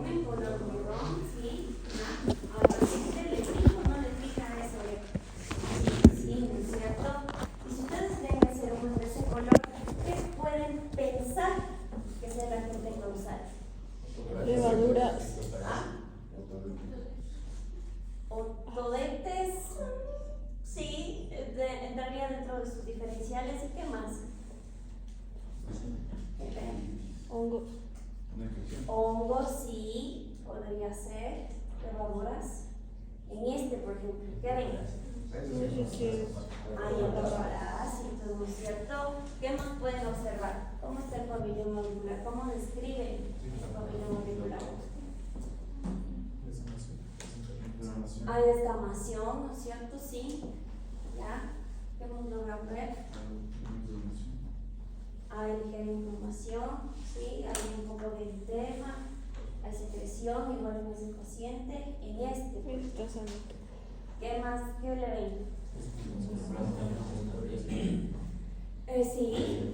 comen con algodón, ¿sí? Ahora, si usted le pica o no le pica a esa oreja. Sí, ¿no es cierto? Y si ustedes ven ese humo de ese color, ¿qué pueden pensar que sea la gente causal? Levaduras. Otodetes, sí, entraría dentro de sus diferenciales. ¿Y qué más? Hongos. Hongos, sí, podría ser. Levaduras. En este, por ejemplo, ¿qué ven? Hay otro parásito, ¿no es cierto? ¿Qué más pueden observar? ¿Cómo está el pabellón molecular? ¿Cómo describen el pabellón molecular? Hay descamación, ¿no es cierto? Sí. ¿Ya? ¿Qué hemos logrado ver? Hay ligera inflamación, ¿sí? Hay un poco de edema, hay secreción, igual en ese paciente. En este, ¿qué más? ¿Qué le ven? Sí,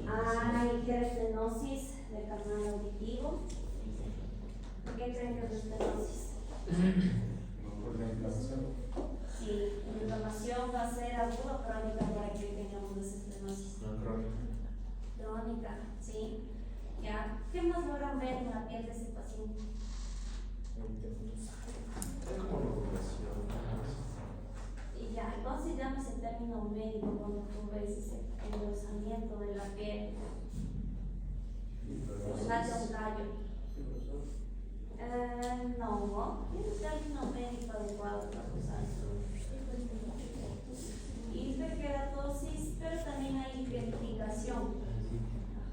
hay ligera estenosis del canal auditivo. ¿Por qué creen que es estenosis? Por la inflamación. Sí, la inflamación va a ser aguda o crónica para que tengamos esa estenosis. Crónica, sí. ¿Ya? ¿Qué más logran ver en la piel de ese paciente? Y ya, entonces llama ese término médico cuando tú ves ese engrosamiento de la piel. Falta un callo. No, es el término médico adecuado para usar. Hiperkeratosis, pero también hay hiperplicación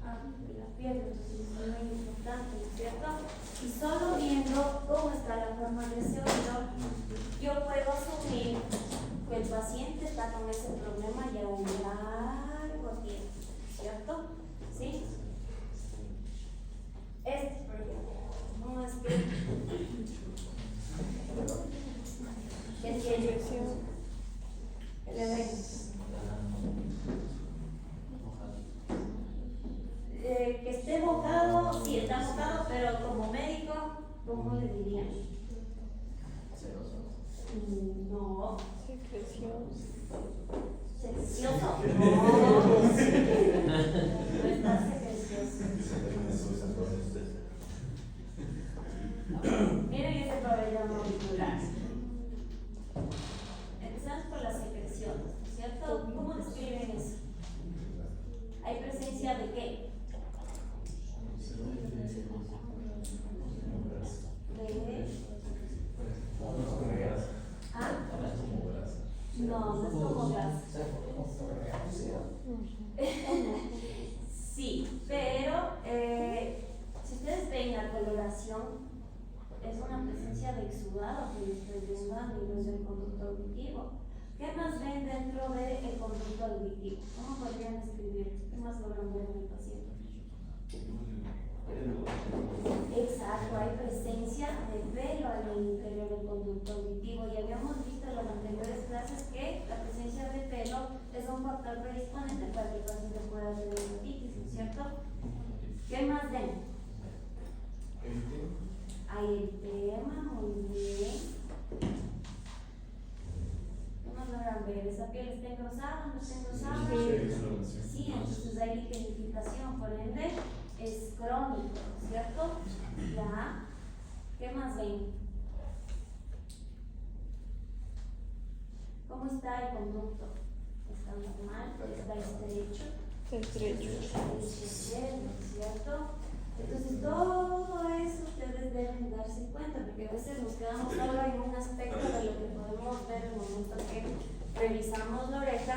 de la piel, entonces es muy importante, ¿no es cierto? Y solo viendo cómo está la forma de ese oído, yo puedo asumir que el paciente está con ese problema ya un largo tiempo, ¿cierto? ¿Sí? Este, por ejemplo, no es que le ven. Que esté mojado, sí está mojado, pero como médico, ¿cómo le dirían? No. Secreción. Secreción. No está secrecioso. Miren ese pabellón auricular. Empezamos por las secreciones, ¿cierto? ¿Cómo describen eso? ¿Hay presencia de qué? No, no es como gas. Sí, pero si ustedes ven la coloración, es una presencia de exudado que estoy viendo a nivel del conducto auditivo. ¿Qué más ven dentro del conducto auditivo? ¿Cómo podrían describir? ¿Qué más logran ver en el paciente? Exacto, hay presencia de pelo al interior del conducto auditivo y habíamos visto en las anteriores clases que la presencia de pelo es un factor predisponente para que el paciente pueda tener otitis, ¿no es cierto? ¿Qué más ven? Hay edema, muy bien. ¿Qué más logran ver? ¿Esa piel está engrosada o no está engrosada? Sí, entonces hay ligerificación, por ende es crónico, ¿cierto? Ya. ¿Qué más ven? ¿Cómo está el conducto? ¿Está normal? ¿Está estrecho? Está estrecho. ¿Cierto? Entonces todo eso ustedes deben darse cuenta, porque a veces nos quedamos solo en un aspecto de lo que podemos ver en el momento que revisamos la oreja,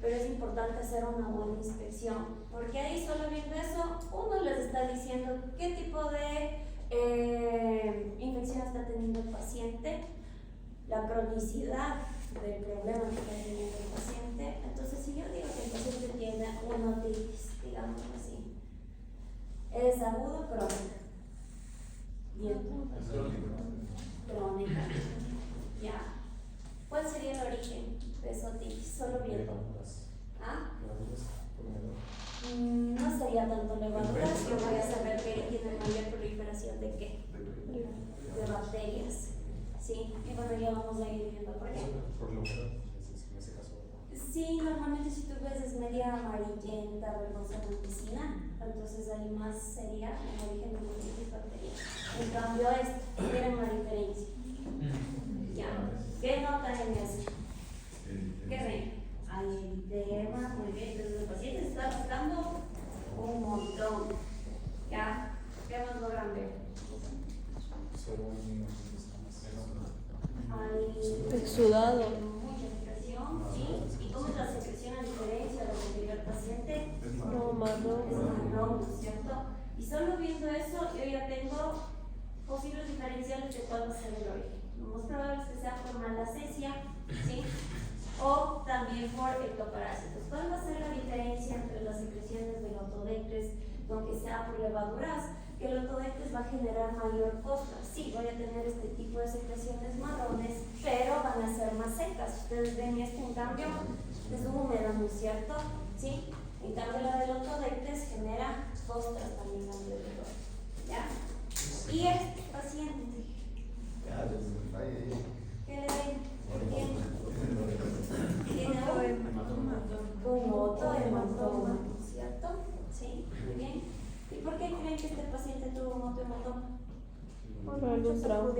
pero es importante hacer una buena inspección, porque ahí solo viendo eso, uno les está diciendo qué tipo de infección está teniendo el paciente, la cronicidad del problema que está teniendo el paciente. Entonces, si yo digo que el paciente tiene una otitis, digamos así, ¿es agudo o crónica? Bien. Crónica. Ya. ¿Cuál sería el origen de esa otitis? Solo viendo. ¿Ah? No sería tanto levaduras, yo voy a saber que tiene mayor proliferación de qué. bacterias, ¿sí? Y bueno, ya vamos a ir viendo por qué. Por lo menos, en ese caso. Sí, normalmente si tú ves es media amarillenta, verdosa blanquecina, entonces ahí más sería el origen de múltiples bacterias. En cambio, tienen una diferencia. Ya, ¿qué notan en eso? ¿Qué ven? Hay eritema, muy bien, entonces el paciente está buscando un montón. ¿Ya? ¿Qué más logran ver? Solo un Hay Exudado. mucha secreción, ¿sí? ¿Y cómo es la secreción a diferencia del anterior paciente? No, marrón. Es marrón, ¿no es cierto? Y solo viendo eso, yo ya tengo posibles diferenciales de cuál va a ser el origen. Lo más probable es que sea por malacesia, ¿sí? O también por ectoparásitos. ¿Cuál va a ser la diferencia entre las secreciones del autodectes, aunque sea por levaduras? Que el autodectes va a generar mayor costra. Sí, voy a tener este tipo de secreciones marrones, pero van a ser más secas. Ustedes ven esto, en cambio, es húmeda, ¿no es cierto? ¿Sí? En cambio, la del autodectes genera costras también alrededor. ¿Ya? Y este paciente, ¿qué le ven? Tiene un otohematoma, ¿no es cierto? Sí, muy bien. ¿Y por qué creen que este paciente tuvo un otohematoma? Por algún trauma.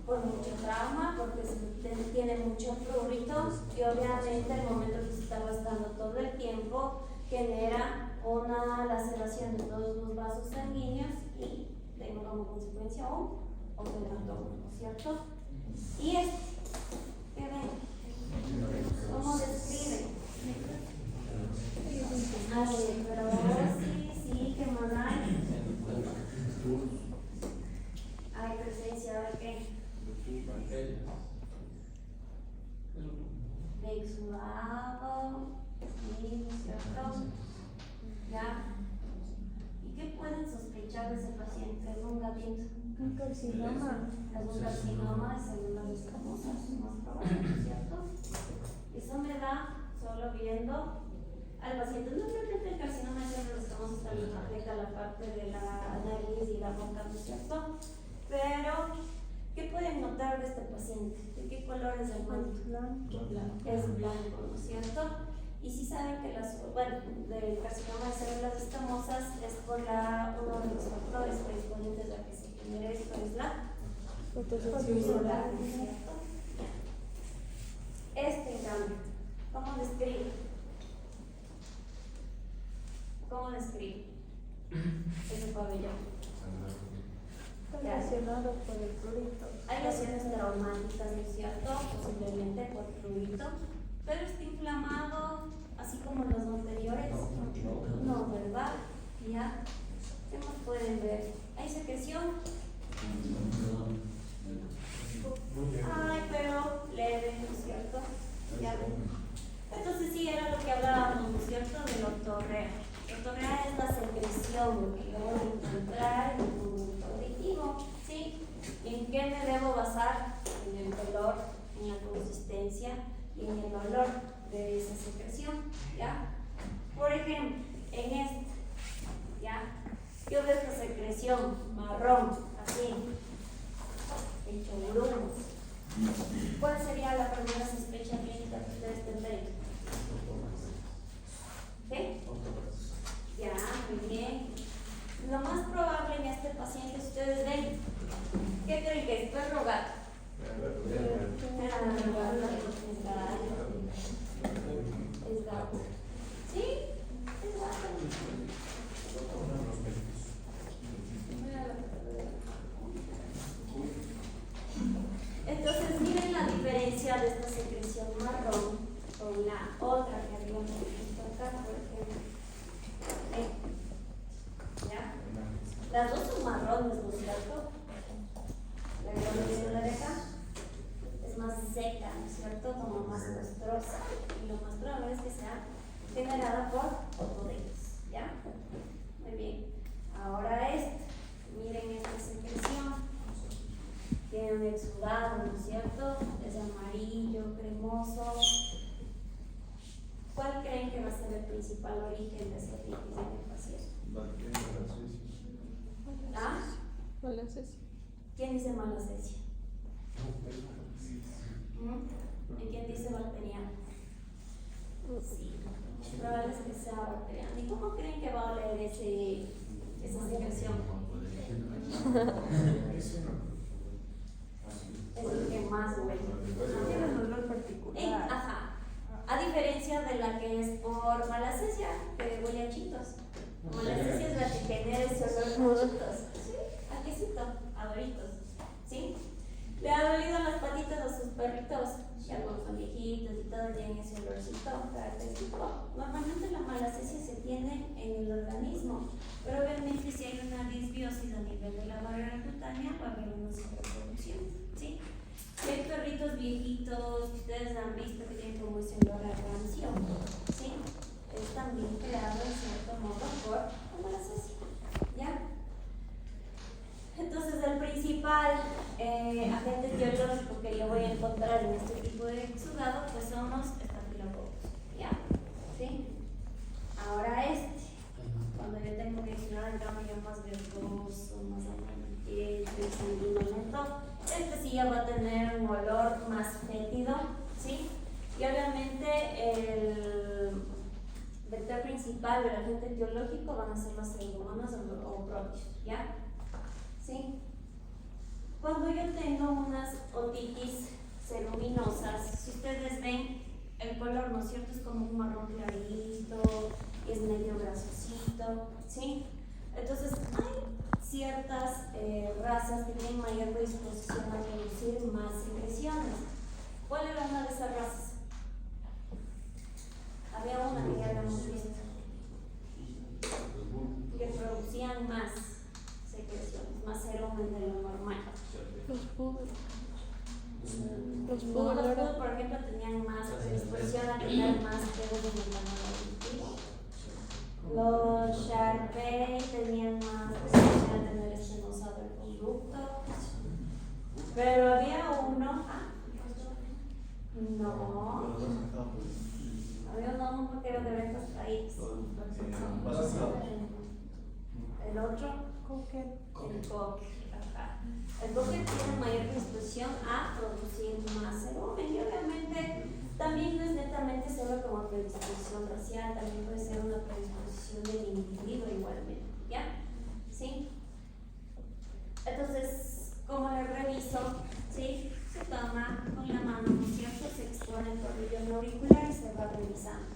Por mucho trauma, porque tiene mucho prurito y obviamente el momento que se está gastando todo el tiempo genera una laceración de todos los vasos sanguíneos y tengo como consecuencia un otohematoma, ¿no es cierto? Y ¿qué ven? ¿Cómo describe? Pero sí, ¿qué más hay? Hay presencia de qué? De exudado, sí, ¿cierto? ¿Ya? ¿Y qué pueden sospechar de ese paciente? ¿Algún gatito? Un carcinoma. Algún carcinoma de células escamosas, más probable, ¿cierto? Eso me da, solo viendo al paciente, no realmente el carcinoma de células escamosas también afecta la parte de la nariz y la boca, ¿no es cierto? Pero, ¿qué pueden notar de este paciente? ¿De qué color es el manto? Es blanco, ¿no es cierto? Y si saben que del carcinoma de células escamosas es por uno de los factores predisponentes a que se genere esto, es la fotosensibilidad, ¿no es cierto? En cambio, ¿cómo describe? ¿Cómo describe ese pabellón? Relacionado por el prurito. Hay lesiones traumáticas, ¿no es cierto? Posiblemente por prurito, pero está inflamado, así como los anteriores. No, ¿verdad? ¿Ya? ¿Qué más pueden ver? ¿Hay secreción? Ay, pero leve, ¿no es cierto? ¿Ya? Entonces sí, era lo que hablábamos, ¿no es cierto? De la ortorrea. La ortorrea es la secreción que yo voy a encontrar en el conducto auditivo, ¿sí? ¿En qué me debo basar? En el color, en la consistencia y en el olor de esa secreción, ¿ya? Por ejemplo, en ¿ya? Yo veo esta secreción marrón, así, hecho grumos. ¿Cuál sería la primera sospecha clínica que ustedes tendrían? ¿Qué? Ya, muy bien. Lo más probable en este paciente, ustedes ven, ¿qué creen que es? ¿Perro o gato? Es gato. ¿Sí? Es gato. Entonces, miren la diferencia de esta secreción marrón con la otra que habíamos visto acá, por ejemplo. ¿Ya? Las dos son marrones, ¿no es cierto? La que viene de acá es más seca, ¿no es cierto? Como más lustrosa. Y lo más probable es que sea generada por otodetes, ¿ya? Muy bien. Ahora miren esta secreción. Tiene un exudado, ¿no es cierto? Es amarillo, cremoso. ¿Cuál creen que va a ser el principal origen de esa otitis en el paciente? ¿Ah? Malacesia. ¿Quién dice malacesia? ¿Y quién dice bacteriana? Sí, es probable que sea bacteriana. ¿Y cómo creen que va a oler esa secreción? Es el que más huele. Tiene un olor particular. Ajá. A diferencia de la que es por malacesia, que huele a chitos. Malacesia es la que genera ese olor a chitos. ¿Sí? ¿A quesito? A doritos. ¿Sí? ¿Le ha dolido las patitas a sus perritos? Que algunos son viejitos y todo, tienen ese olorcito característico. Normalmente la malacesia se tiene en el organismo, pero obviamente si hay una disbiosis a nivel de la barrera cutánea va a haber una sobreproducción, ¿sí? Si hay perritos viejitos que ustedes han visto que tienen como ese olor a rancio, ¿sí? Es también creado en cierto modo por la malacesia, ¿ya? Entonces el principal agente etiológico que yo voy a encontrar en este tipo de exudado pues son los estafilococos, ¿ya? ¿Sí? Ahora cuando yo tengo que exudar el cambio más verdoso, más amarillento y sanguinolento, sí ya va a tener un olor más fétido, ¿sí? Y obviamente el vector principal del agente etiológico van a ser los pseudomonas o protios, ¿ya? ¿Sí? Cuando yo tengo unas otitis ceruminosas, si ustedes ven el color, ¿no es cierto? Es como un marrón clarito, es medio grasosito, ¿sí? Entonces hay ciertas razas que tienen mayor predisposición a producir más secreciones. ¿Cuál era una de esas razas? Había una que ya habíamos visto que producían más secreciones, más serumen de lo normal. Los pubes. Los pubes, por ejemplo, tenían más predisposición a tener más pedos en el canal auditivo. Los Sharpei tenían más predisposición a tener estenosa del conducto. Pero había uno. No. Había uno que era de ventas traídas. El otro. Coque. El coque, ajá. El coque tiene mayor predisposición a producir más serumen y obviamente también no es netamente solo como predisposición racial, también puede ser una predisposición del individuo igualmente, ¿ya? ¿Sí? Entonces, como le reviso, ¿sí? Se toma con la mano, ¿no es cierto? Se expone el tornillo auricular y se va revisando.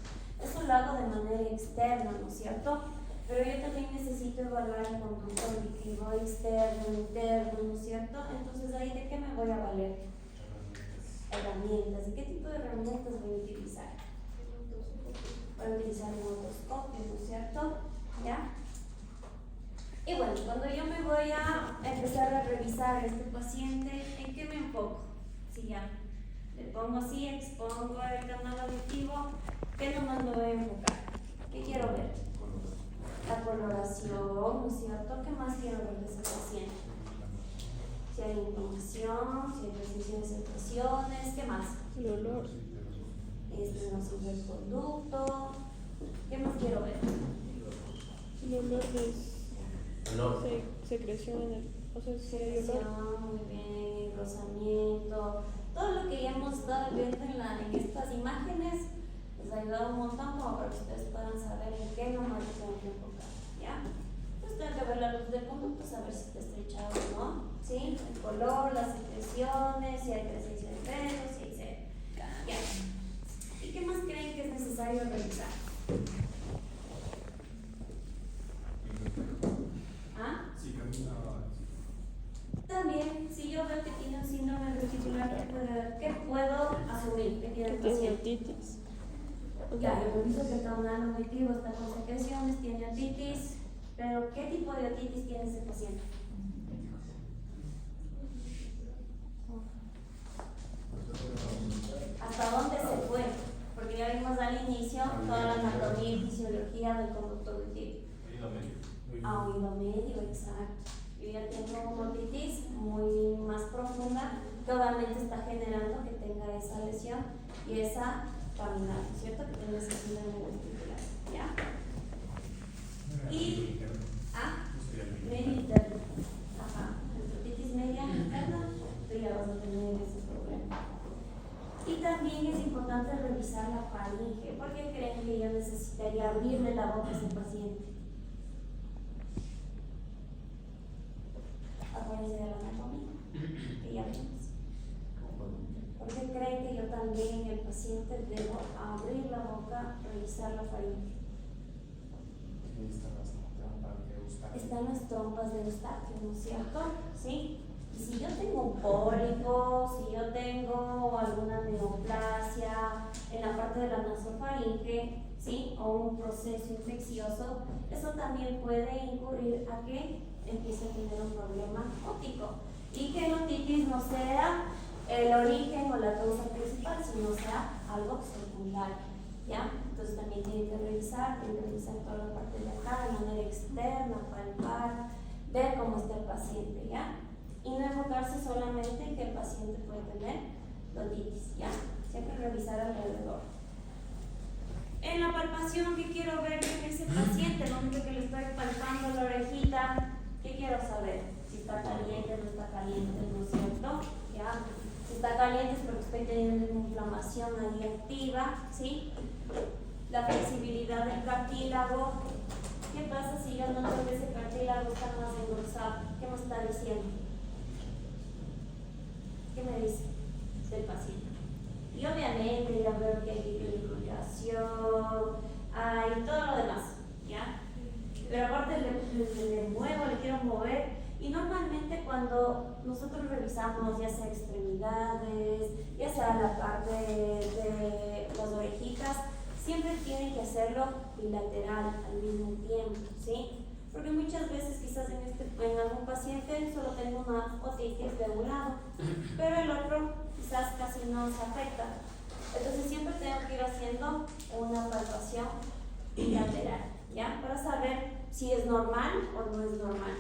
Eso lo hago de manera externa, ¿no es cierto? Pero yo también necesito evaluar el conducto auditivo externo, interno, ¿no es cierto? Entonces, ¿ahí de qué me voy a valer? Herramientas. ¿Y qué tipo de herramientas voy a utilizar? Voy a utilizar un otoscopio, ¿no es cierto? ¿Ya? Y bueno, cuando yo me voy a empezar a revisar a este paciente, ¿en qué me enfoco? Si ya le pongo así, expongo el canal auditivo, ¿qué nomás me voy a enfocar? ¿Qué quiero ver? La coloración, ¿no es cierto? ¿Qué más quiero ver de ese paciente? Si hay inflamación, si hay presencia de secreciones, ¿qué más? El olor. Estenosis del conducto, ¿qué más quiero ver? El olor es secreción en el. O sea, si hay olor. Secreción, muy bien, engrosamiento, todo lo que ya hemos estado viendo en estas imágenes les ha ayudado un montón como para que ustedes puedan saber en qué nomás se tengo que enfocar, ¿ya? Pues tengo que ver la luz del conducto, saber si está estrechado o no, ¿sí? El color, las secreciones, si hay presencia de pelos, etc. ¿Ya? ¿Y qué más creen que es necesario revisar? ¿Ah? También, si yo veo que tiene un síndrome reticular, ¿qué puedo asumir? ¿Qué tiene Que el tiene paciente? otitis. Ya, yo reviso que el canal auditivo está con secreciones, tiene otitis, pero ¿qué tipo de otitis tiene ese paciente? ¿Hasta dónde se fue? Porque ya vimos al inicio toda la anatomía y fisiología del conducto auditivo. A oído medio, exacto. Yo ya tengo una otitis muy más profunda que obviamente está generando que tenga esa lesión y esa caminada, ¿cierto? Que tenga ese síndrome vestibular, ¿ya? Y medio interno. Ajá, otitis media también es importante revisar la faringe. ¿Por qué creen que yo necesitaría abrirle la boca a ese paciente? Acuérdense de la anatomía, que ya vimos. ¿Por qué creen que yo también, el paciente, debo abrir la boca, revisar la faringe? Ahí están las trompas de Eustaquio. Están las trompas de Eustaquio, ¿no es cierto? ¿Sí? Y si yo tengo un pólipo, si yo tengo alguna neoplasia en la parte de la nasofaringe, ¿sí? O un proceso infeccioso, eso también puede incurrir a que empiece a tener un problema óptico. Y que la otitis no sea el origen o la causa principal, sino sea algo secundario, ¿ya? Entonces también tienen que revisar toda la parte de acá de manera externa, palpar, ver cómo está el paciente, ¿ya? Y no enfocarse solamente en que el paciente puede tener otitis, ¿ya? Siempre revisar alrededor. En la palpación, ¿qué quiero ver en ese paciente? En el momento que le estoy palpando la orejita, ¿qué quiero saber? Si está caliente, no está caliente, ¿no es cierto? ¿Ya? Si está caliente es porque estoy teniendo una inflamación ahí activa, ¿sí? La flexibilidad del cartílago. ¿Qué pasa si yo noto que ese cartílago está más engrosado? ¿Qué me está diciendo? ¿Qué me dice del paciente? Y obviamente ya veo que hay hiperfiltración, hay todo lo demás, ¿ya? Pero aparte le muevo, le quiero mover. Y normalmente cuando nosotros revisamos ya sea extremidades, ya sea la parte de las orejitas, siempre tienen que hacerlo bilateral al mismo tiempo, ¿sí? Porque muchas veces quizás en algún paciente solo tengo una otitis de un lado, pero el otro quizás casi no se afecta. Entonces siempre tengo que ir haciendo una palpación bilateral, ¿ya? Para saber si es normal o no es normal,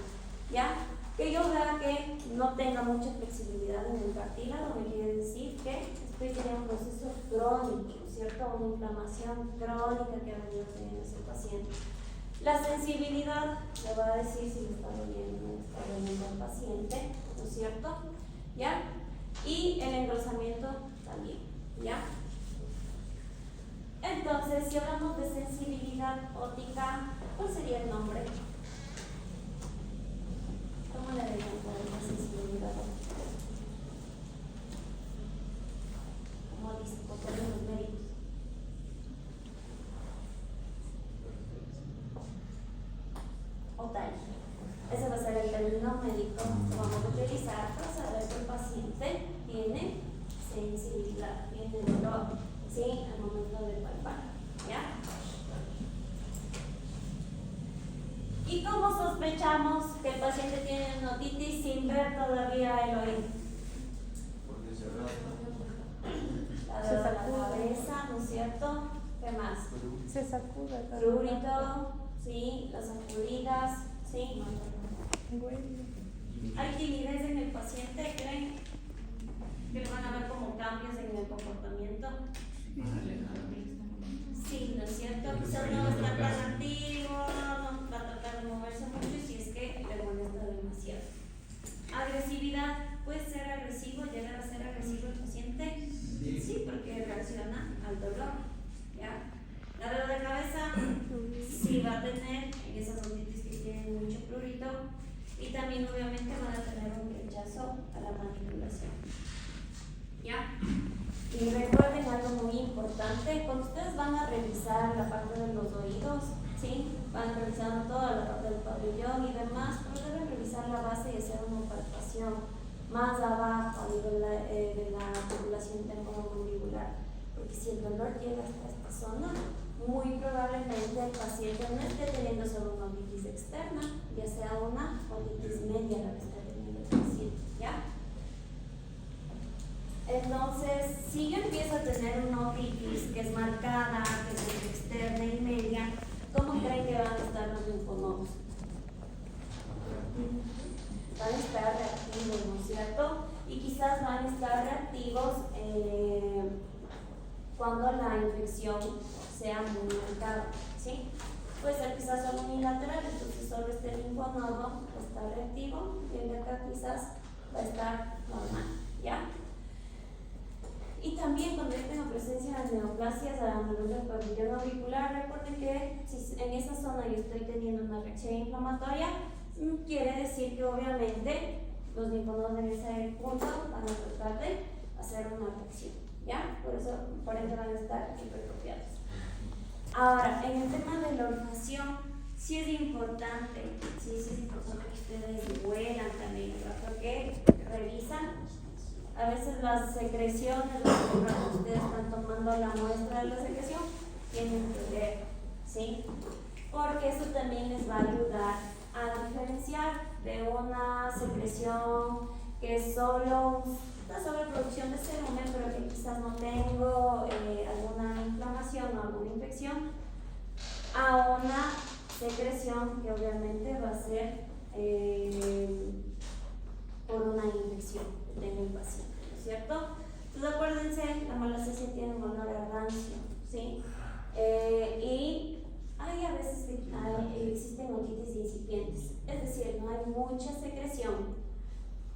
¿ya? Que yo vea que no tenga mucha flexibilidad en el cartílago, me quiere decir que estoy teniendo un proceso crónico, ¿cierto? Una inflamación crónica que ha venido teniendo ese paciente. La sensibilidad le va a decir si le está doliendo o no le está doliendo al paciente, ¿no es cierto? ¿Ya? Y el engrosamiento también, ¿ya? Entonces, si hablamos de sensibilidad óptica, ¿cuál sería el nombre? ¿Cómo le dirían a la sensibilidad óptica? ¿Cómo dicen por los médicos? Otalgia. Ese va a ser el término médico que vamos a utilizar para saber que el paciente tiene sensibilidad, tiene dolor, ¿sí? Al momento de palpar, ¿ya? ¿Y cómo sospechamos que el paciente tiene una otitis sin ver todavía el oído? Porque se raspa. La de la cabeza, ¿no es cierto? ¿Qué más? Se sacude. Prurito, ¿sí? Las sacudidas, ¿sí? ¿Hay timidez en el paciente? ¿Creen que le van a ver como cambios en el comportamiento? Sí, ¿no es cierto? Quizás no va a estar tan activo, no va a tratar de moverse mucho si es que le molesta demasiado. Agresividad, ¿puede ser agresivo, llegar a ser agresivo el paciente? Sí, porque reacciona al dolor, ¿ya? La dolor de cabeza sí va a tener en esas otitis que tienen mucho prurito y también obviamente van a tener un rechazo a la manipulación, ¿ya? Y recuerden algo muy importante, cuando ustedes van a revisar la parte de los oídos, ¿sí? Van revisando toda la parte del pabellón y demás, pero deben revisar la base y hacer una palpación más abajo a nivel de la articulación temporomandibular, porque si el dolor llega hasta esta zona, muy probablemente el paciente no esté teniendo solo una otitis externa, ya sea una otitis media la que está teniendo el paciente, ¿ya? Entonces, si yo empiezo a tener una otitis que es marcada, que es externa y media, ¿cómo creen que van a estar los linfonodos? Van a estar reactivos, ¿no es cierto? Y quizás van a estar reactivos cuando la infección sea muy marcada, ¿sí? Puede ser quizás solo unilateral, entonces solo este linfonodo va a estar reactivo y el de acá quizás va a estar normal, ¿ya? Y también cuando yo presencia de neoplasias a nivel del pabellón auricular, recuerden que si en esa zona yo estoy teniendo una reacción inflamatoria, quiere decir que obviamente los linfonodos en ese punto van a tratar de hacer una reacción, ¿ya? Por ende van a estar hipertrofiados. Ahora, en el tema de la olfacción, sí es importante que ustedes huelan también, ¿verdad? Que revisan. A veces las secreciones, cuando ustedes están tomando la muestra de la secreción, tienen que ver, ¿sí? Porque eso también les va a ayudar a diferenciar de una secreción que es solo una sobreproducción de cerumen, pero que quizás no tengo alguna inflamación o alguna infección, a una secreción que obviamente va a ser por una infección que tenga el paciente, ¿no es cierto? Entonces acuérdense, la malacesia tiene un olor a rancio, ¿sí? Y hay a veces que existen otitis incipientes, es decir, no hay mucha secreción,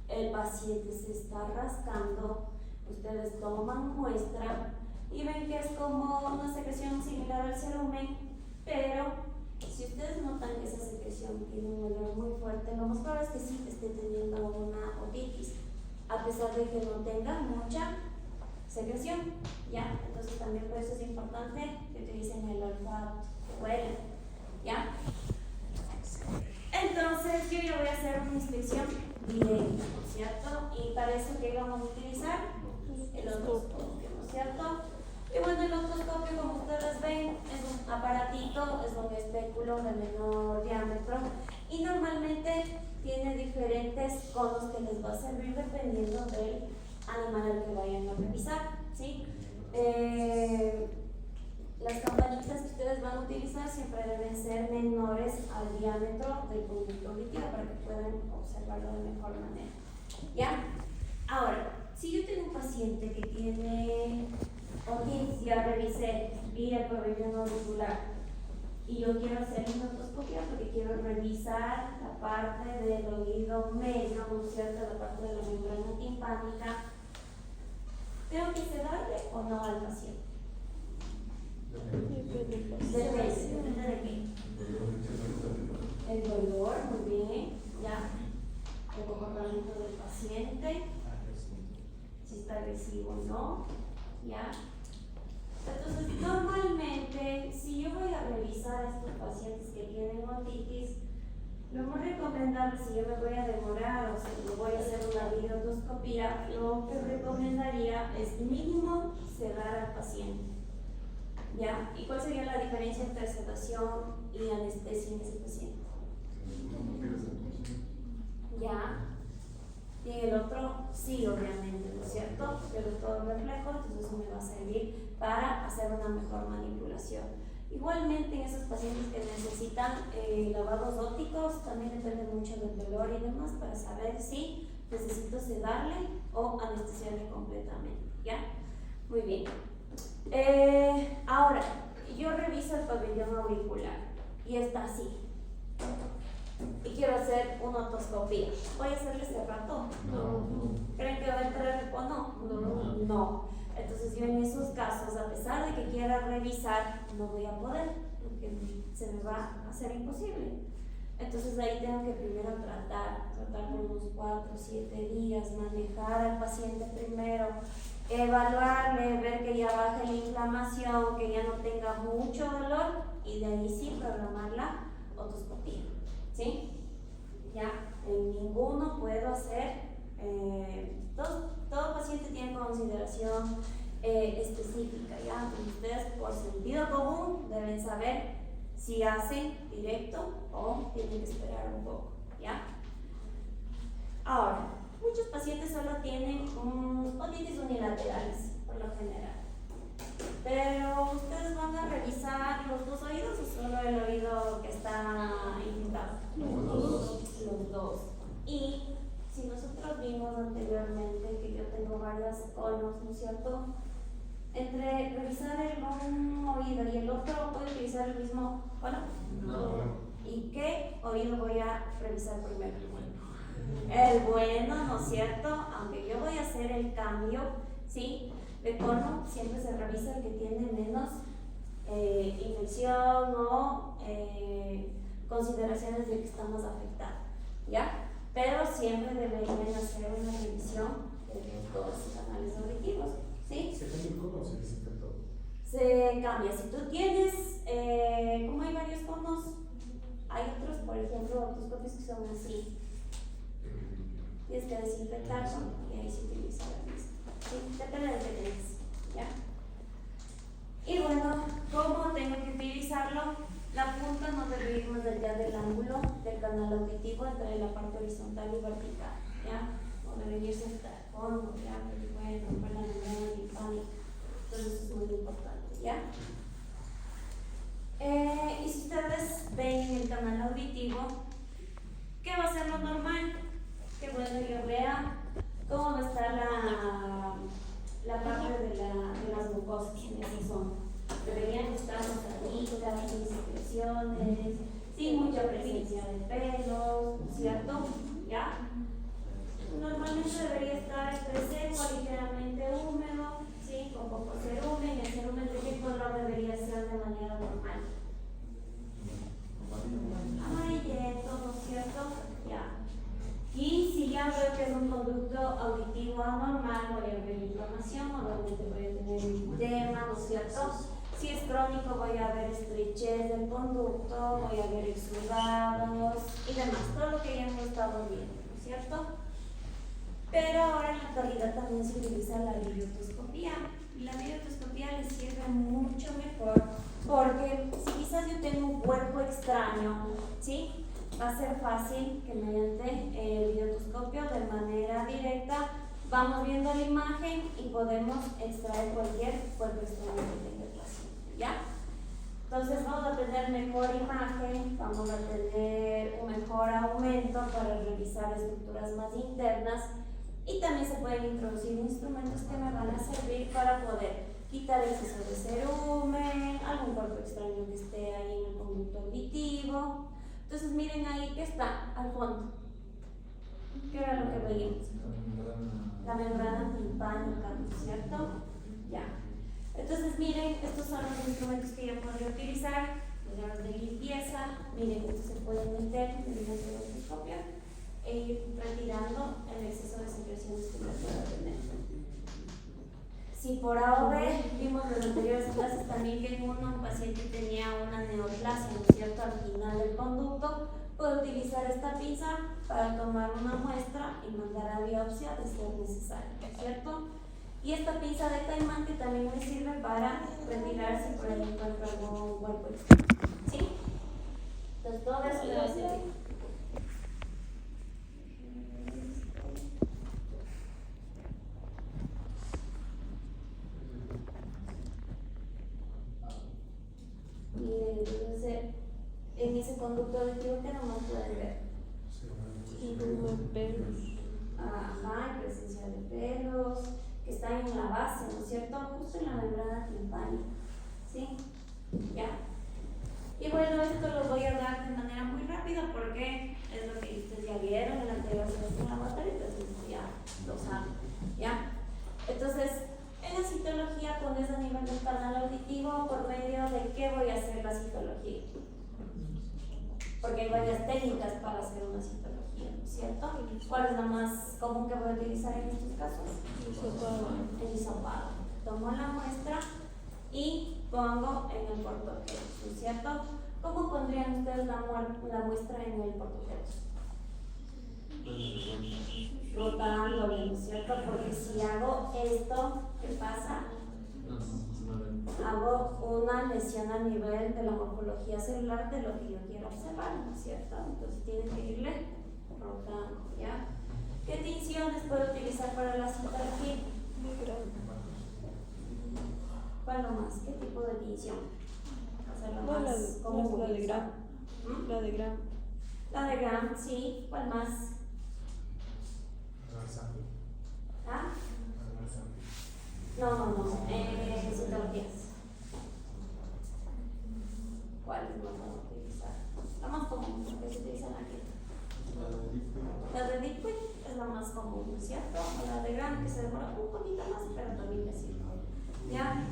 el paciente se está rascando, ustedes toman muestra y ven que es como una secreción similar al cerumen, pero si ustedes notan que esa secreción tiene un olor muy fuerte, lo más probable es que sí esté teniendo una otitis, a pesar de que no tenga mucha secreción, ¿ya? Entonces también por eso es importante que utilicen el olfato, que huelen, ¿ya? Entonces yo ya voy a hacer una inspección directa, ¿no es cierto? Y para eso que vamos a utilizar el otoscopio, ¿no es cierto? Y bueno, el otoscopio, como ustedes ven, es un aparatito, es un espéculo de menor diámetro y normalmente tiene diferentes conos que les va a servir dependiendo del animal al que vayan a revisar, ¿sí? Las campanitas que ustedes van a utilizar siempre deben ser menores al diámetro del conducto auditivo para que puedan observarlo de mejor manera, ¿ya? Ahora, si yo tengo un paciente que tiene otitis, ya revisé vía el pabellón auricular y yo quiero hacer una otoscopia porque quiero revisar la parte del oído medio, ¿no es cierto? La parte de la membrana timpánica, ¿tengo que sedarle o no al paciente? Depende de qué. El dolor, muy bien, ya. El comportamiento del paciente, si está agresivo o no, ya. Entonces, normalmente, si yo voy a revisar a estos pacientes que tienen otitis, lo más recomendable, si yo me voy a demorar o si me voy a hacer una videoendoscopía, lo que recomendaría es mínimo sedar al paciente. ¿Ya? ¿Y cuál sería la diferencia entre sedación y anestesia en ese paciente? ¿Ya? Y en el otro, sí, obviamente, ¿no es cierto? Pero todo reflejo, entonces eso me va a servir para hacer una mejor manipulación. Igualmente en esos pacientes que necesitan lavados ópticos, también depende mucho del dolor y demás para saber si necesito sedarle o anestesiarle completamente, ¿ya? Muy bien. Ahora, yo reviso el pabellón auricular y está así. Y quiero hacer una otoscopía. ¿Voy a hacerle ese rato? No. ¿Creen que va a entrar o no? No. Entonces yo en esos casos, a pesar de que quiera revisar, no voy a poder, porque se me va a hacer imposible. Entonces ahí tengo que primero tratar por unos 4 o 7 días, manejar al paciente primero, evaluarle, ver que ya baje la inflamación, que ya no tenga mucho dolor y de ahí sí programar la otoscopía, ¿sí? Ya, en ninguno puedo hacer, todo paciente tiene consideración específica, ¿ya? Ustedes por sentido común deben saber si hacen directo o tienen que esperar un poco, ¿ya? Ahora, muchos pacientes solo tienen otitis unilaterales, por lo general. Pero ustedes van a revisar los dos oídos o solo el oído que está infectado. Los dos. Y si nosotros vimos anteriormente que yo tengo varios conos, ¿no es cierto? Entre revisar un oído y el otro, ¿puedo utilizar el mismo cono? No. ¿Y qué oído voy a revisar primero? El bueno, ¿no es cierto? Aunque yo voy a hacer el cambio, ¿sí? De cono siempre se revisa el que tiene menos infección o consideraciones de que está más afectado, ¿ya? Pero siempre deberían hacer una revisión de todos los canales auditivos, ¿sí? ¿Se cambia el cono o se desinfecta todo? Se cambia. Si tú tienes, como hay varios conos, hay otros, por ejemplo, otoscopios que son así. Tienes que desinfectarlo y ahí se utiliza la misma. ¿Sí? Depende de lo que tengas, ¿ya? Y bueno, ¿cómo tengo que utilizarlo? La punta no debe ir más allá del ángulo del canal auditivo entre la parte horizontal y vertical, ¿ya? No debe irse hasta el fondo, ¿ya? Porque puede romper la membrana timpánica. Entonces eso es muy importante, ¿ya? Y si ustedes ven en el canal auditivo, ¿qué va a ser lo normal? Que bueno, yo vea cómo va a estar la parte de las mucosas en esa zona. Deberían estar rosaditas, sin secreciones, sin mucha presencia de pelos, ¿cierto? ¿Ya? Normalmente debería estar entre seco, ligeramente húmedo, ¿sí? Con poco cerumen. ¿Y el cerumen de qué color debería ser de manera normal? Amarillento, ¿no es cierto? Ya. Y si ya veo que es un conducto auditivo anormal, voy a ver inflamación, obviamente voy a tener edema, ¿no es cierto? Si es crónico, voy a ver estrechez del conducto, voy a ver exudados y demás, todo lo que ya hemos estado viendo, ¿no es cierto? Pero ahora en la actualidad también se utiliza la videotoscopía. Y la videotoscopía les sirve mucho mejor porque si quizás yo tengo un cuerpo extraño, ¿sí? Va a ser fácil que mediante el videotoscopio de manera directa vamos viendo la imagen y podemos extraer cualquier cuerpo extraño que tenga el paciente, ¿ya? Entonces vamos a tener mejor imagen, vamos a tener un mejor aumento para revisar estructuras más internas y también se pueden introducir instrumentos que me van a servir para poder quitar exceso de cerumen, algún cuerpo extraño que esté ahí en el conducto auditivo. Entonces miren ahí que está al fondo. ¿Qué era lo que veíamos? La membrana timpánica, ¿no es cierto? Ya. Entonces miren, estos son los instrumentos que yo podría utilizar, los de limpieza. Miren, estos se pueden meter mediante el otoscopio e ir retirando el exceso de secreciones que yo pueda tener. Si por A o B vimos en las anteriores clases también que en un paciente tenía una neoplasia, ¿no es cierto?, al final del conducto, puedo utilizar esta pinza para tomar una muestra y mandar a biopsia de ser necesario, ¿no es cierto? Y esta pinza de caimán que también me sirve para retirar si por ahí encuentro algún cuerpo extraño, ¿sí? Entonces todo eso le va a servir. Entonces, en ese conducto auditivo que nomás pueden ver. Y como pelos. Ajá, hay presencia de pelos que están en la base, ¿no es cierto? Justo en la membrana timpánica. ¿Sí? ¿Ya? Y bueno, esto lo voy a dar de manera muy rápida porque es lo que ustedes ya vieron en la anterior semestre en la materia, entonces ya lo saben. ¿Ya? Entonces, en la citología pones a nivel del canal auditivo por medio de qué voy a hacer la citología. Porque hay varias técnicas para hacer una citología, ¿no es cierto? ¿Cuál es la más común que voy a utilizar en estos casos? El hisopado. Tomo la muestra y pongo en el portaobjetos, ¿no es cierto? ¿Cómo pondrían ustedes la muestra en el portaobjetos? Rotándole, ¿no es cierto? Porque si hago esto, ¿qué pasa? Hago una lesión a nivel de la morfología celular de lo que yo quiero observar, ¿no es cierto? Entonces tienes que irle rotando, ¿ya? ¿Qué tinciones puedo utilizar para la citología? ¿Cuál nomás? ¿Qué tipo de tinción? Hacerlo No, más común. la de Gram. La de Gram. La de Gram, sí. ¿Cuál más? ¿Ah? No. Citologías. ¿Cuáles más vamos a utilizar? La más común, porque se utilizan aquí. La de Liquid es la más común, ¿no es cierto? O la de Gram, que se demora un poquito más, pero también le sirve. ¿Ya?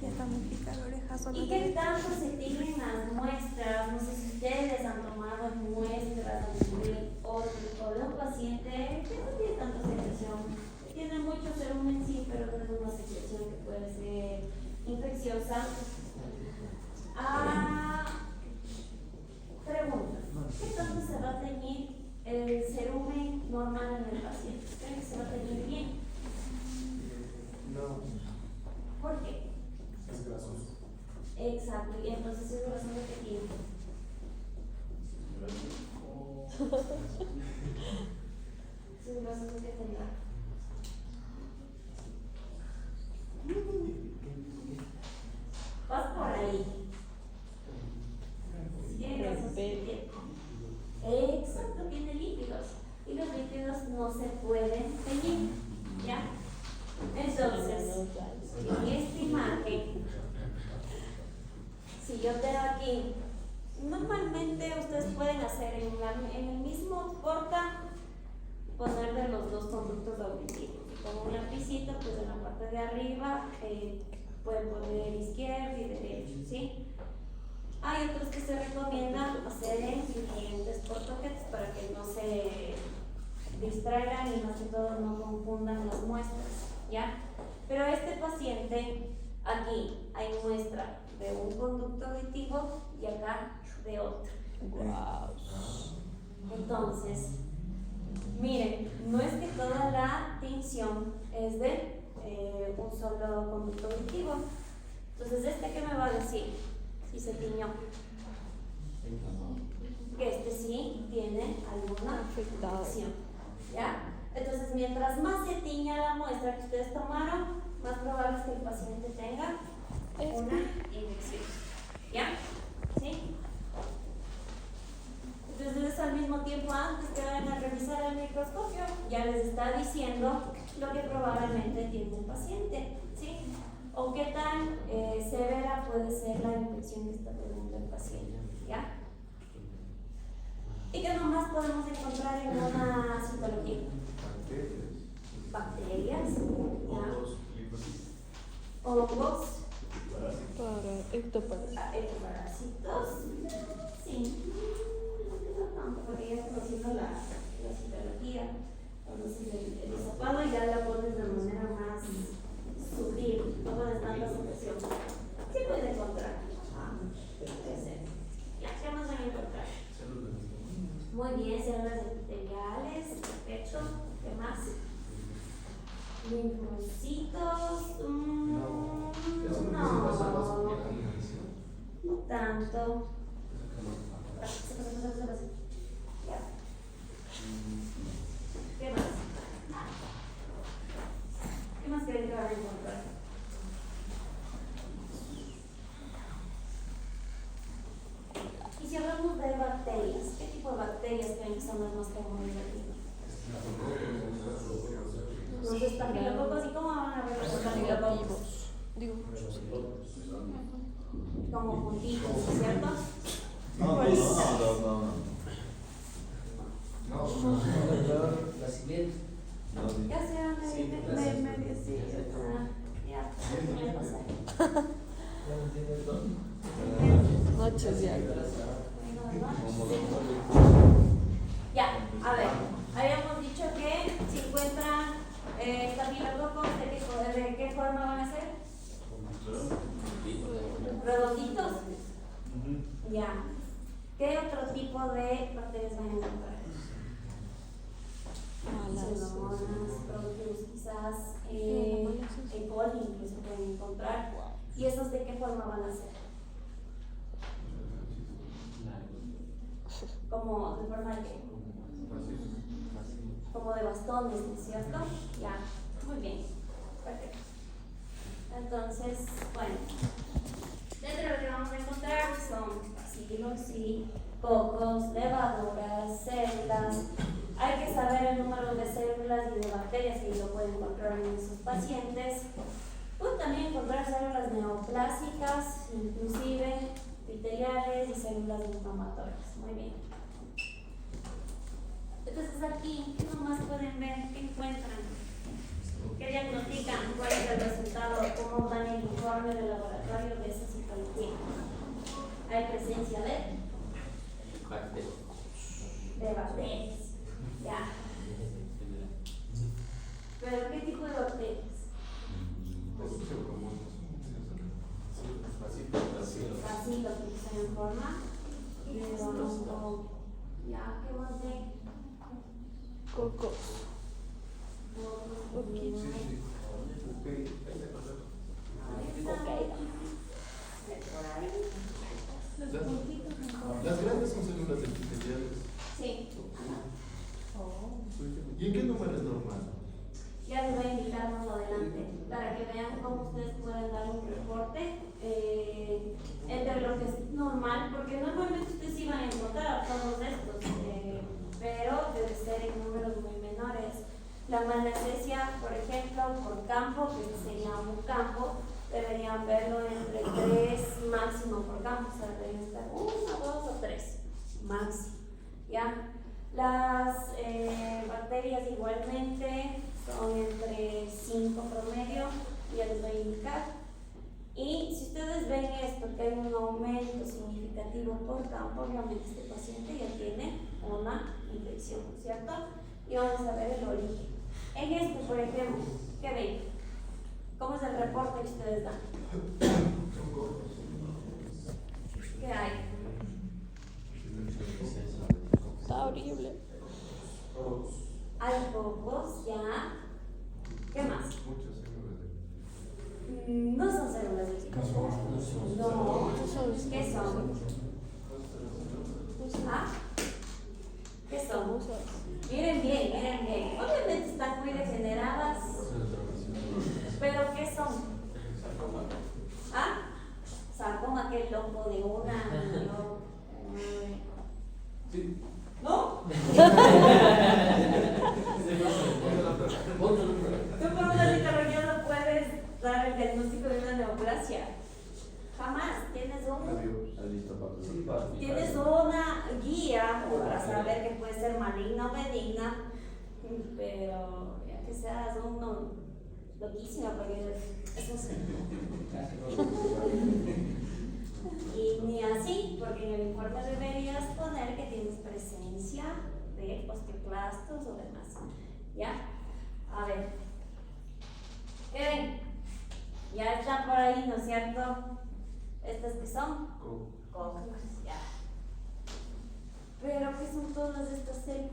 Ya está muy pica la oreja solo. ¿Y qué tanto se tienen las muestras? No sé si ustedes han tomado muestras o de un paciente que no tiene tanta secreción, que tiene mucho serum sí, pero no es una secreción que puede ser infecciosa. Pregunta, ¿qué tanto se va a teñir el cerumen normal en el paciente? ¿Creen que se va a teñir bien? No, ¿Por qué? es grasoso. Exacto, y entonces es razón de que tiene. Es razón de que tenga. Vas por ahí. Si tiene grasas, tiene. Exacto, tiene lípidos. Y los lípidos no se pueden teñir. ¿Ya? Entonces, en esta imagen, si yo tengo aquí, normalmente ustedes pueden hacer en el mismo porta poner de los dos conductos auditivos. Y con un lapicito, pues en la parte de arriba pueden poner izquierdo y derecho, ¿sí? Hay otros que se recomiendan hacer en diferentes portoquetes para que no se distraigan y más que todo no confundan las muestras, ¿ya? Pero este paciente, aquí hay muestra de un conducto auditivo y acá de otro. Wow. Entonces, miren, no es que toda la tinción es de un solo conducto auditivo. Entonces, ¿este qué me va a decir? Si se tiñó. Que este sí tiene alguna Afectado. infección. ¿Ya? Entonces, mientras más se tiña la muestra que ustedes tomaron, más probable es que el paciente tenga una infección. ¿Ya? ¿Sí? Entonces, al mismo tiempo, antes que vayan a revisar el microscopio, ya les está diciendo lo que probablemente tiene el paciente. ¿Sí? O qué tan severa puede ser la infección que está teniendo el paciente. ¿Ya? ¿Y qué nomás podemos encontrar en una citología? Bacterias, ¿ya? Hongos, Para ectoparásitos. ectoparásitos, sí, no tanto, porque ya está haciendo la citología, entonces el hisopado ya la pones de manera más sutil, no pones tanta secreción. Sí puedes encontrar, ya, ¿qué más van a encontrar? Muy bien, células epiteliales, perfecto, ¿qué más? Linfocitos, no tanto. Ya. ¿Qué más? ¿Qué más creen que van a encontrar? Y si hablamos de bacterias, ¿qué tipo de bacterias creen que son las más comunes aquí? Los estafilococos, ¿y cómo van a ver los estafilococos? Digo, Como puntitos, ¿cierto? La siguiente. ¿Qué hacían? medio sí. Ya, me pasé. Noches ya. Ya, a ver, habíamos dicho que si encuentran estafilococos, ¿de qué forma van a ser? Redonditos. Ya. ¿Qué otro tipo de bacterias van a encontrar? Pseudomonas, proteus, quizás E. coli incluso pueden encontrar. ¿Y esos de qué forma van a ser? Como de forma de qué? Como de bastones, ¿no es cierto? Ya, muy bien, perfecto. Entonces, bueno, dentro de lo que vamos a encontrar son bacilos y cocos, levaduras, células. Hay que saber el número de células y de bacterias que lo pueden encontrar en esos pacientes. Pueden también encontrar células neoplásicas, inclusive epiteliales y células inflamatorias. Muy bien. Entonces aquí, ¿qué nomás pueden ver? ¿Qué encuentran? ¿Qué diagnostican? ¿Cuál es el resultado? ¿Cómo dan el informe del laboratorio de esa citología? Hay presencia de bacterias. Ya. ¿Pero qué tipo de bacterias? Bacilos, que están en forma de hongo. Ya, ¿qué más de? Cocos. Las grandes son células epiteliales. Sí. ¿Y en qué número es normal? Ya les voy a indicar más adelante para que vean cómo ustedes pueden dar un reporte entre lo que es normal, porque normalmente ustedes iban a encontrar todos estos, pero debe ser en números muy menores. La malacesia, por ejemplo, por campo, que sería un campo, deberían verlo entre 3 máximo por campo, o sea, deberían estar 1, 2 o 3 máximo. ¿Ya? Las bacterias igualmente son entre 5 promedio, ya les voy a indicar. Y si ustedes ven esto, que hay un aumento significativo por campo, obviamente este paciente ya tiene una infección, ¿cierto? Y vamos a ver el origen. En este, por ejemplo, ¿qué ven? ¿Cómo es el reporte que ustedes dan? ¿Qué hay? Está horrible. Hay pocos, ya. ¿Qué más? Muchas células No son células de chico. No. ¿Qué son? ¿Ah? ¿Qué son? Miren bien, miren bien. Obviamente están muy degeneradas. ¿Pero qué son? ¿Ah? Sarcoma, que loco de una. Sí. ¿No? Tú por una citología no puedes dar el diagnóstico de una neoplasia. Jamás. Tienes una guía para saber que puede ser maligna o benigna, pero ya que seas uno loquísimo, porque eso es. Y ni así, porque en el informe deberías poner que tienes presencia de osteoclastos o demás. ¿Ya? A ver. ¿Qué ven? Ya están por ahí, ¿no es cierto? ¿Estas que son? Cocos, ya. Pero ¿qué son todas estas células?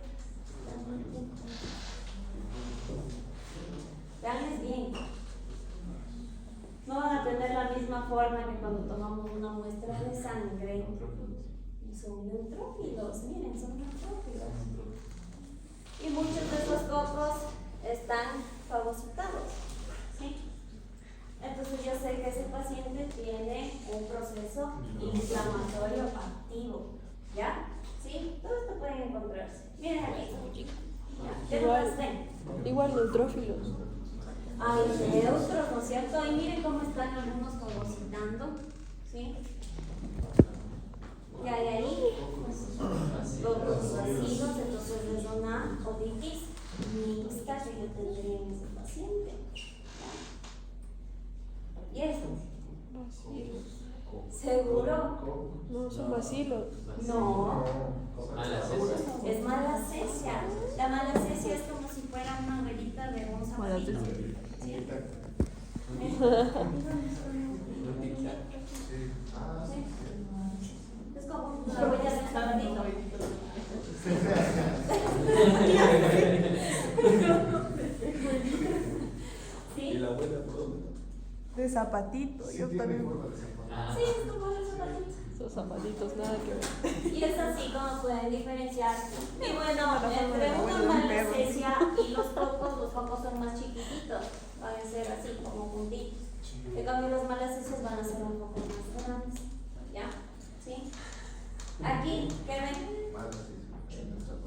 Veanles bien. No van a tener la misma forma que cuando tomamos una muestra de sangre. Son neutrófilos, miren, son neutrófilos. Y muchos de esos cocos están fagocitados, ¿sí? Entonces yo sé que ese paciente tiene un proceso inflamatorio activo, ¿ya? ¿Sí? Todo esto pueden encontrarse. Miren aquí. ¿Ya? ¿Qué Igual. más ven? Igual neutrófilos. Hay neutros, ¿no es cierto? Y miren cómo están algunos fagocitando, ¿sí? ¿Qué hay ahí? Cocos vacíos, entonces es una otitis mixta que yo tendría en ese paciente. ¿Y eso? Bacilos. ¿Seguro? No, son bacilos. No. Es malacesia. La malacesia es como si fuera una abuelita de un zapatito. Malacesia. ¿Sí? Sí. Es como la huella de un zapatito. ¿Sí? ¿Y la abuela por dónde? De zapatito, yo también. Sí, es como el zapatito. Esos zapatitos, nada que ver. Y es así como pueden diferenciar. Y bueno, entre una malacesia y los focos son más chiquititos, van a ser así como puntitos. En cambio los malacesias van a ser un poco más grandes. ¿Ya? ¿Sí? Aquí, ¿qué ven?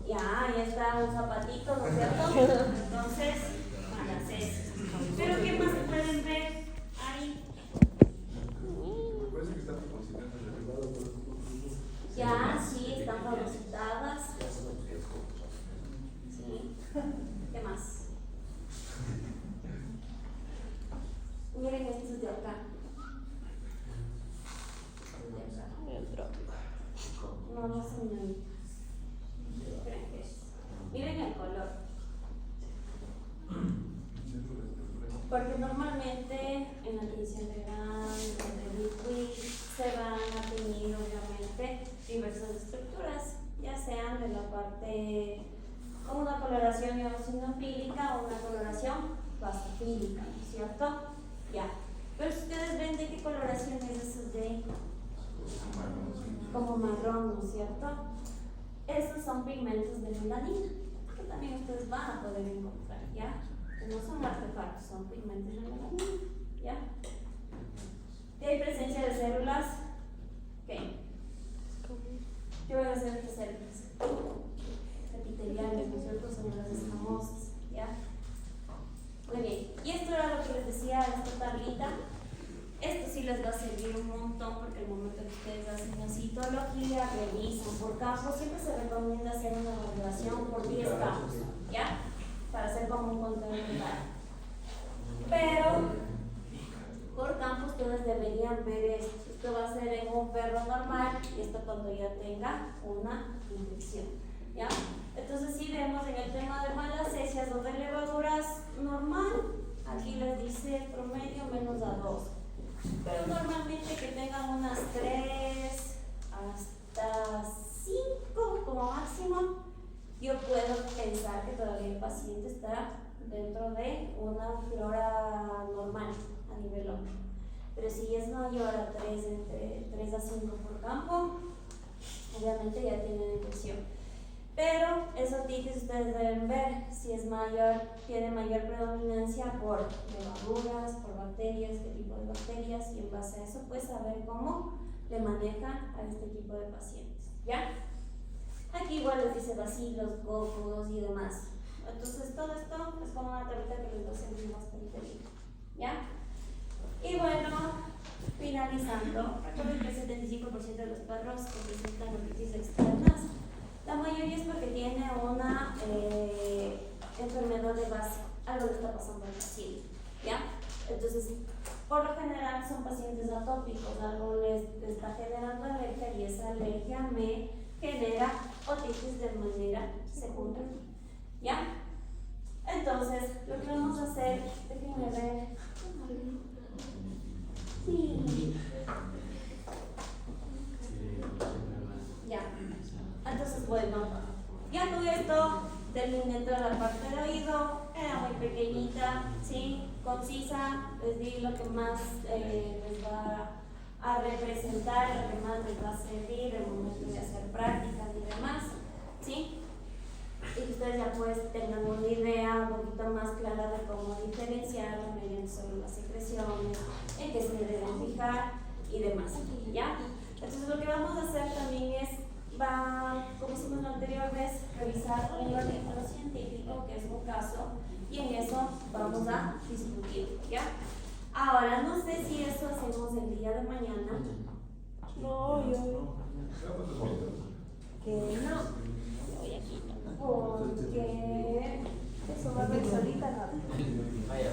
Ya está un zapatito, ¿no es cierto? Entonces, malacesia. Pero ¿qué más pueden ver ahí? Parece que está fagocitando el derivado. Ya, sí, están fagocitadas. Porque normalmente en la adquisición de grano, de liquid, se van a tener obviamente diversas estructuras, ya sean de la parte con una coloración eosinofílica o una coloración basofílica, ¿no es cierto? Ya. Pero si ustedes ven de qué coloración es eso de como marrón, ¿no es cierto? Estos son pigmentos de melanina, que también ustedes van a poder encontrar, ¿ya? Que no son artefactos, son pigmentos de melanina, ¿ya? ¿Y hay presencia de células? ¿Qué? ¿Qué van a hacer estas células? Epiteliales, ¿no es cierto? Son las escamosas, ¿ya? Muy bien, y esto era lo que les decía de esta tablita. Esto sí les va a servir un montón porque el momento que ustedes hacen la citología, revisan por campos, siempre se recomienda hacer una valoración por 10 campos, ¿ya? Para hacer como un control total. Pero por campos ustedes deberían ver esto. Esto va a ser en un perro normal y esto cuando ya tenga una infección, ¿ya? Entonces si vemos en el tema de malacesias o de levaduras normal, aquí les dice promedio menos a 2. Pero normalmente que tengan unas 3 hasta 5 como máximo, yo puedo pensar que todavía el paciente está dentro de una flora normal a nivel hombre. Pero si es mayor a 3, entre 3 a 5 por campo, obviamente ya tienen infección. Pero esa otitis ustedes deben ver si es mayor, tiene mayor predominancia por levaduras, por bacterias, qué tipo de bacterias, y en base a eso pues saber cómo le manejan a este tipo de pacientes, ¿ya? Aquí igual les dice bacilos, cocos y demás. Entonces todo esto es como una tablita que les va a servir bastante bien, ¿ya? Y bueno, finalizando, recuerden que el 75% de los perros que presentan otitis externas, la mayoría es porque tiene una enfermedad de base, algo le está pasando al paciente, ¿ya? Entonces, por lo general son pacientes atópicos, algo les está generando alergia y esa alergia me genera otitis de manera secundaria, ¿ya? Entonces, lo que vamos a hacer, déjenme ver. Sí. Ya. Entonces, bueno, ya con esto terminé toda la parte del oído, era muy pequeñita, ¿sí? Concisa, les di lo que más les va a representar, lo que más les va a servir en el momento de hacer prácticas y demás, ¿sí? Y que ustedes ya pues tengan una idea un poquito más clara de cómo diferenciar mediante sobre las secreciones, en qué se deben fijar y demás, ¿ya? Entonces lo que vamos a hacer también es, como hicimos la anterior vez, revisar un artículo científico que es un caso y en eso vamos a discutir, ¿ya? Ahora, no sé si eso hacemos el día de mañana. No, yo. Que no. Porque eso va a ver solita nada. Vaya a ver.